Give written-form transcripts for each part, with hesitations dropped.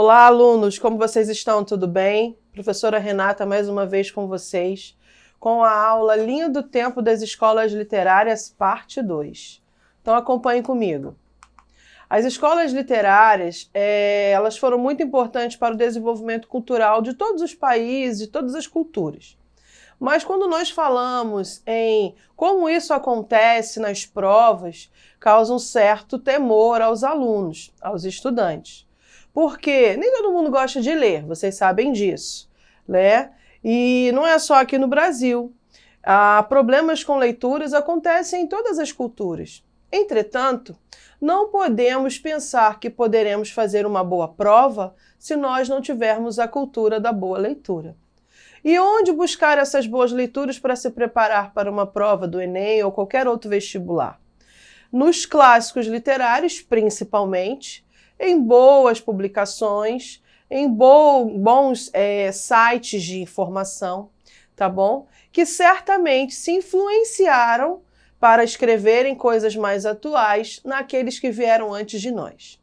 Olá, alunos, como vocês estão? Tudo bem? Professora Renata, mais uma vez com vocês, com a aula Linha do Tempo das Escolas Literárias, parte 2. Então, acompanhem comigo. As escolas literárias, elas foram muito importantes para o desenvolvimento cultural de todos os países, de todas as culturas. Mas quando nós falamos em como isso acontece nas provas, causa um certo temor aos alunos, aos estudantes. Porque nem todo mundo gosta de ler, vocês sabem disso, né? E não é só aqui no Brasil. Problemas com leituras acontecem em todas as culturas. Entretanto, não podemos pensar que poderemos fazer uma boa prova se nós não tivermos a cultura da boa leitura. E onde buscar essas boas leituras para se preparar para uma prova do Enem ou qualquer outro vestibular? Nos clássicos literários, principalmente, em boas publicações, em bons sites de informação, tá bom? Que certamente se influenciaram para escreverem coisas mais atuais naqueles que vieram antes de nós.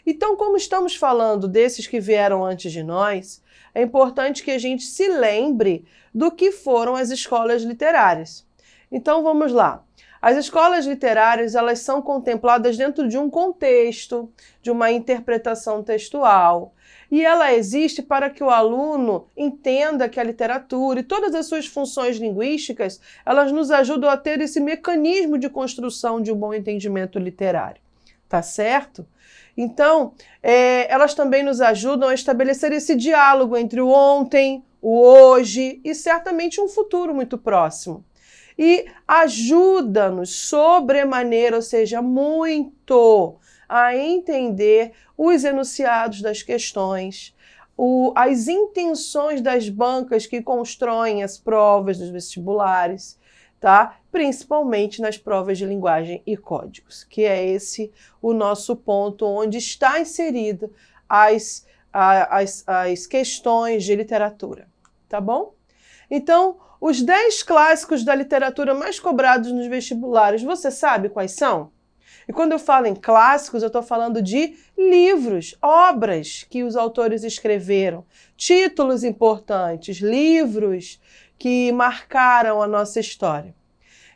Então, como estamos falando desses que vieram antes de nós, é importante que a gente se lembre do que foram as escolas literárias. Então, vamos lá. As escolas literárias, elas são contempladas dentro de um contexto, de uma interpretação textual. E ela existe para que o aluno entenda que a literatura e todas as suas funções linguísticas, elas nos ajudam a ter esse mecanismo de construção de um bom entendimento literário. Tá certo? Então, elas também nos ajudam a estabelecer esse diálogo entre o ontem, o hoje e certamente um futuro muito próximo. E ajuda-nos sobremaneira, ou seja, muito, a entender os enunciados das questões, as intenções das bancas que constroem as provas dos vestibulares, tá? Principalmente nas provas de linguagem e códigos, que é esse o nosso ponto onde está inserida as questões de literatura, tá bom? Então, os 10 clássicos da literatura mais cobrados nos vestibulares, você sabe quais são? E quando eu falo em clássicos, eu estou falando de livros, obras que os autores escreveram, títulos importantes, livros que marcaram a nossa história.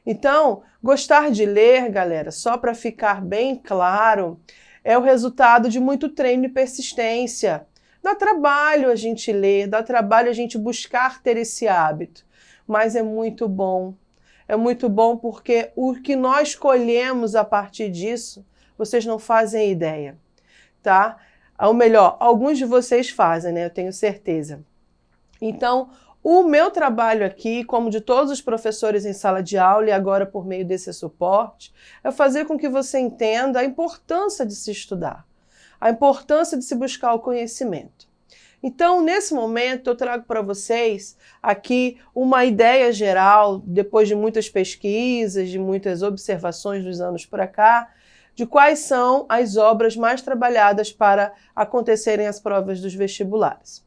Então, gostar de ler, galera, só para ficar bem claro, é o resultado de muito treino e persistência. Dá trabalho a gente ler, dá trabalho a gente buscar ter esse hábito, mas é muito bom. É muito bom porque o que nós colhemos a partir disso, vocês não fazem ideia, tá? Ou melhor, alguns de vocês fazem, né? Eu tenho certeza. Então, o meu trabalho aqui, como de todos os professores em sala de aula e agora por meio desse suporte, é fazer com que você entenda a importância de se estudar, a importância de se buscar o conhecimento. Então, nesse momento, eu trago para vocês aqui uma ideia geral, depois de muitas pesquisas, de muitas observações dos anos para cá, de quais são as obras mais trabalhadas para acontecerem as provas dos vestibulares.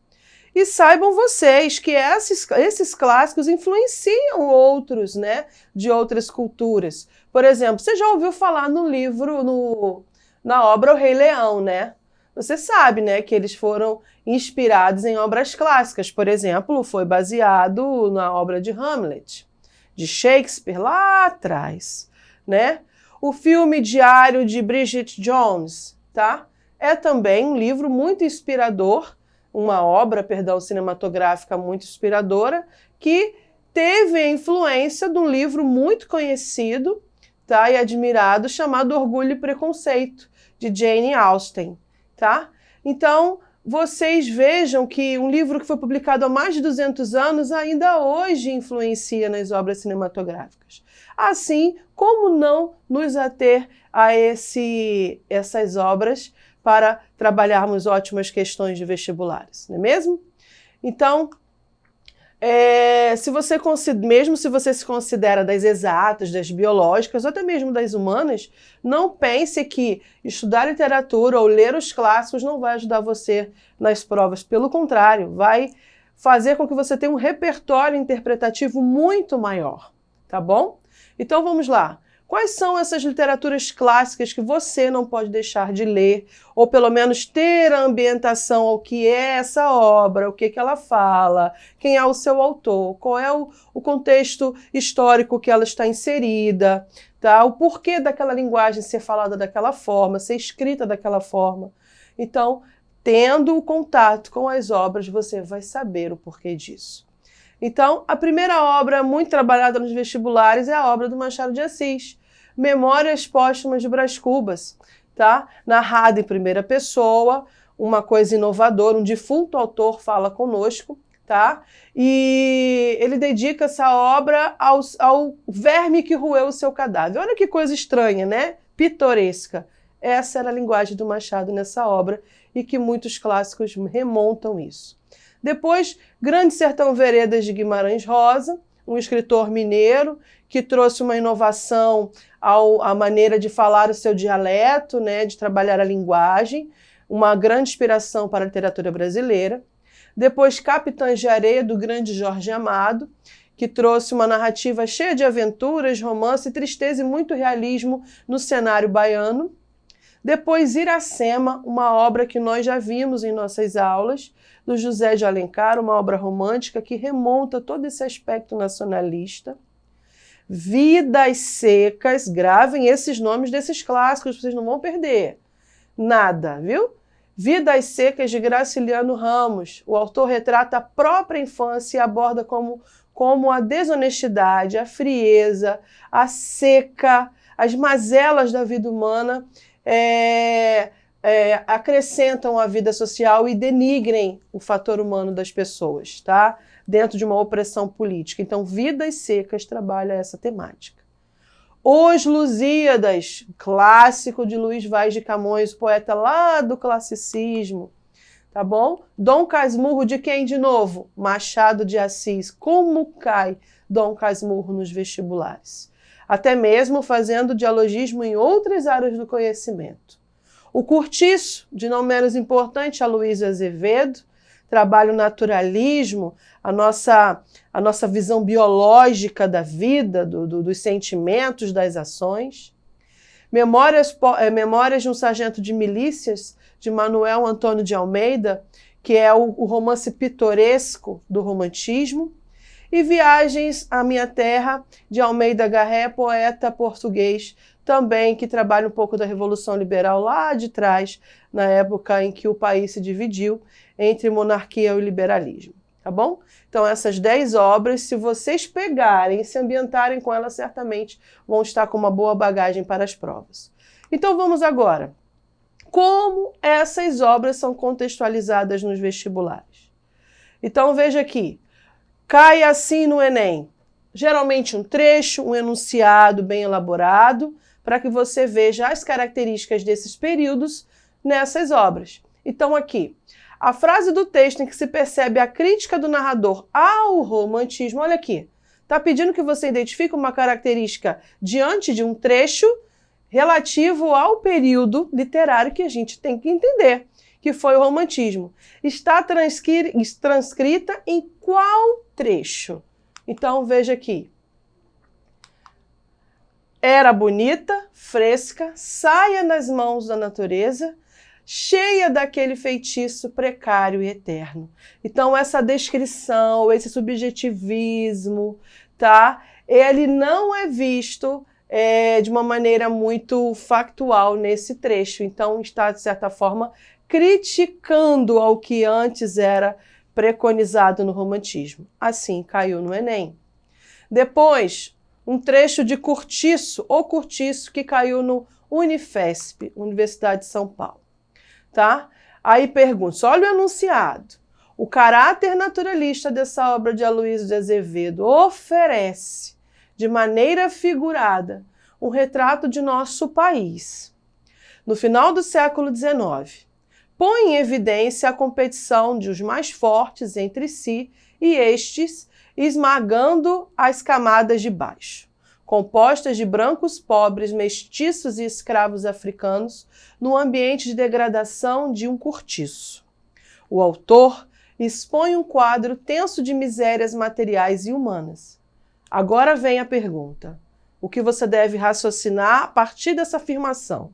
E saibam vocês que esses clássicos influenciam outros, né, de outras culturas. Por exemplo, você já ouviu falar no livro, na obra O Rei Leão, né? Você sabe, né, que eles foram inspirados em obras clássicas. Por exemplo, foi baseado na obra de Hamlet, de Shakespeare, lá atrás, né? O filme Diário de Bridget Jones, tá? É também um livro muito inspirador, uma obra, cinematográfica muito inspiradora, que teve a influência de um livro muito conhecido, tá, e admirado, chamado Orgulho e Preconceito, de Jane Austen, tá? Então, vocês vejam que um livro que foi publicado há mais de 200 anos ainda hoje influencia nas obras cinematográficas. Assim, como não nos ater a essas obras para trabalharmos ótimas questões de vestibulares, não é mesmo? Então, mesmo se você se considera das exatas, das biológicas ou até mesmo das humanas, não pense que estudar literatura ou ler os clássicos não vai ajudar você nas provas. Pelo contrário, vai fazer com que você tenha um repertório interpretativo muito maior, tá bom? Então vamos lá. Quais são essas literaturas clássicas que você não pode deixar de ler, ou pelo menos ter a ambientação ao que é essa obra, o que ela fala, quem é o seu autor, qual é o contexto histórico que ela está inserida, tá? O porquê daquela linguagem ser falada daquela forma, ser escrita daquela forma. Então, tendo o contato com as obras, você vai saber o porquê disso. Então, a primeira obra muito trabalhada nos vestibulares é a obra do Machado de Assis, Memórias Póstumas de Brás Cubas, tá? Narrada em primeira pessoa, uma coisa inovadora, um defunto autor fala conosco, tá? E ele dedica essa obra ao verme que roeu o seu cadáver. Olha que coisa estranha, né? Pitoresca. Essa era a linguagem do Machado nessa obra e que muitos clássicos remontam isso. Depois, Grande Sertão Veredas de Guimarães Rosa, um escritor mineiro que trouxe uma inovação à maneira de falar o seu dialeto, né, de trabalhar a linguagem, uma grande inspiração para a literatura brasileira. Depois, Capitães de Areia, do grande Jorge Amado, que trouxe uma narrativa cheia de aventuras, romance, tristeza e muito realismo no cenário baiano. Depois, Iracema, uma obra que nós já vimos em nossas aulas, do José de Alencar, uma obra romântica que remonta todo esse aspecto nacionalista. Vidas Secas, gravem esses nomes desses clássicos, vocês não vão perder nada, viu? Vidas Secas, de Graciliano Ramos. O autor retrata a própria infância e aborda como a desonestidade, a frieza, a seca, as mazelas da vida humana acrescentam a vida social e denigrem o fator humano das pessoas, tá? Dentro de uma opressão política. Então, Vidas Secas trabalha essa temática. Os Lusíadas, clássico de Luís Vaz de Camões, poeta lá do classicismo, tá bom? Dom Casmurro, de quem de novo? Machado de Assis. Como cai Dom Casmurro nos vestibulares? Até mesmo fazendo dialogismo em outras áreas do conhecimento. O Curtiço, de não menos importante, Aloysio Azevedo, trabalha o naturalismo, a nossa visão biológica da vida, dos sentimentos, das ações. Memórias de um Sargento de Milícias, de Manuel Antônio de Almeida, que é o romance pitoresco do romantismo. E Viagens à Minha Terra, de Almeida Garré, poeta português, também que trabalha um pouco da Revolução Liberal lá de trás, na época em que o país se dividiu entre monarquia e liberalismo, tá bom? Então essas 10 obras, se vocês pegarem e se ambientarem com elas, certamente vão estar com uma boa bagagem para as provas. Então vamos agora. Como essas obras são contextualizadas nos vestibulares? Então veja aqui, cai assim no Enem, geralmente um trecho, um enunciado bem elaborado, para que você veja as características desses períodos nessas obras. Então aqui, a frase do texto em que se percebe a crítica do narrador ao romantismo, olha aqui, está pedindo que você identifique uma característica diante de um trecho relativo ao período literário que a gente tem que entender, que foi o romantismo. Está transcrita em qual trecho? Então veja aqui. Era bonita, fresca, saia nas mãos da natureza, cheia daquele feitiço precário e eterno. Então essa descrição, esse subjetivismo, tá? Ele não é visto de uma maneira muito factual nesse trecho. Então está, de certa forma, criticando ao que antes era preconizado no romantismo. Assim caiu no Enem. Depois, um trecho de Curtiço, ou Curtiço, que caiu no Unifesp, Universidade de São Paulo. Tá? Aí pergunta, olha o enunciado. O caráter naturalista dessa obra de Aloysio de Azevedo oferece, de maneira figurada, um retrato de nosso país. No final do século XIX, põe em evidência a competição de os mais fortes entre si e estes esmagando as camadas de baixo, compostas de brancos pobres, mestiços e escravos africanos, no ambiente de degradação de um cortiço. O autor expõe um quadro tenso de misérias materiais e humanas. Agora vem a pergunta: o que você deve raciocinar a partir dessa afirmação.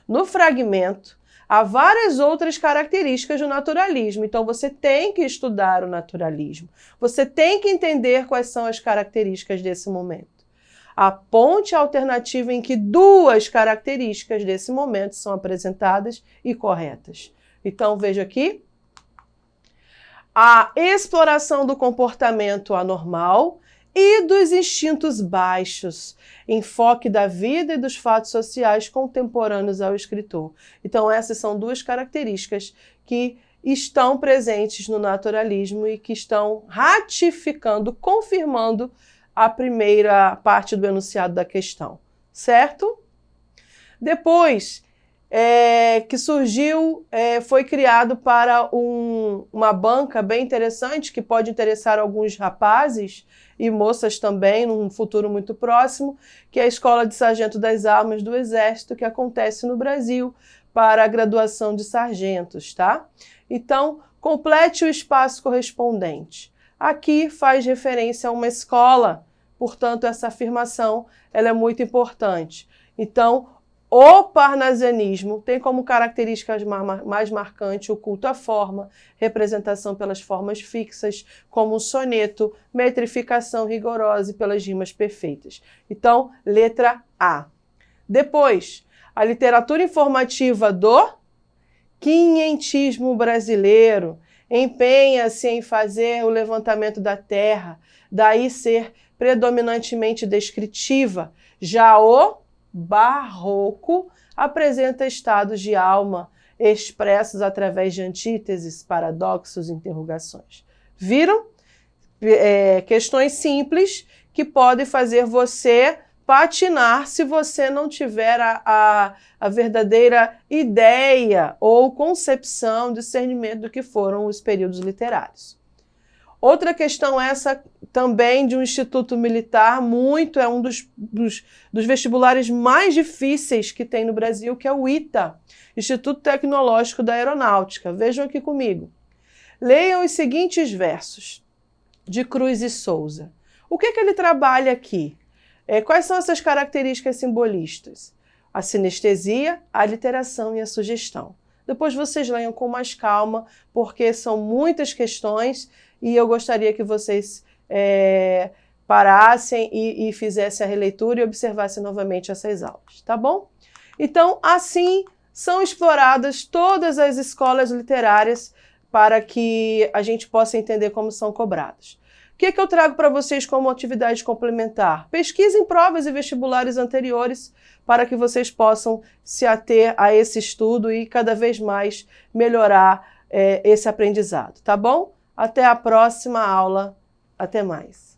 No fragmento, há várias outras características do naturalismo, então você tem que estudar o naturalismo. Você tem que entender quais são as características desse momento. Aponte a alternativa em que duas características desse momento são apresentadas e corretas. Então, veja aqui. A exploração do comportamento anormal e dos instintos baixos, enfoque da vida e dos fatos sociais contemporâneos ao escritor. Então, essas são duas características que estão presentes no naturalismo e que estão ratificando, confirmando a primeira parte do enunciado da questão, certo? Depois que surgiu, foi criado para uma banca bem interessante, que pode interessar alguns rapazes e moças também, num futuro muito próximo, que é a Escola de Sargento das Armas do Exército, que acontece no Brasil para a graduação de sargentos, tá? Então, complete o espaço correspondente. Aqui faz referência a uma escola, portanto, essa afirmação ela é muito importante. Então, o parnasianismo tem como características mais marcantes o culto à forma, representação pelas formas fixas, como o soneto, metrificação rigorosa e pelas rimas perfeitas. Então, letra A. Depois, a literatura informativa do quinhentismo brasileiro empenha-se em fazer o levantamento da terra, daí ser predominantemente descritiva. Já o barroco apresenta estados de alma expressos através de antíteses, paradoxos e interrogações. Viram? Questões simples que podem fazer você patinar se você não tiver a verdadeira ideia ou concepção, discernimento do que foram os períodos literários. Outra questão essa também de um instituto militar, é um dos vestibulares mais difíceis que tem no Brasil, que é o ITA, Instituto Tecnológico da Aeronáutica. Vejam aqui comigo. Leiam os seguintes versos de Cruz e Souza. O que ele trabalha aqui? Quais são essas características simbolistas? A sinestesia, a literação e a sugestão. Depois vocês leiam com mais calma, porque são muitas questões e eu gostaria que vocês parassem e fizessem a releitura e observassem novamente essas aulas, tá bom? Então, assim são exploradas todas as escolas literárias para que a gente possa entender como são cobradas. O que eu trago para vocês como atividade complementar? Pesquisem provas e vestibulares anteriores para que vocês possam se ater a esse estudo e cada vez mais melhorar esse aprendizado, tá bom? Até a próxima aula. Até mais.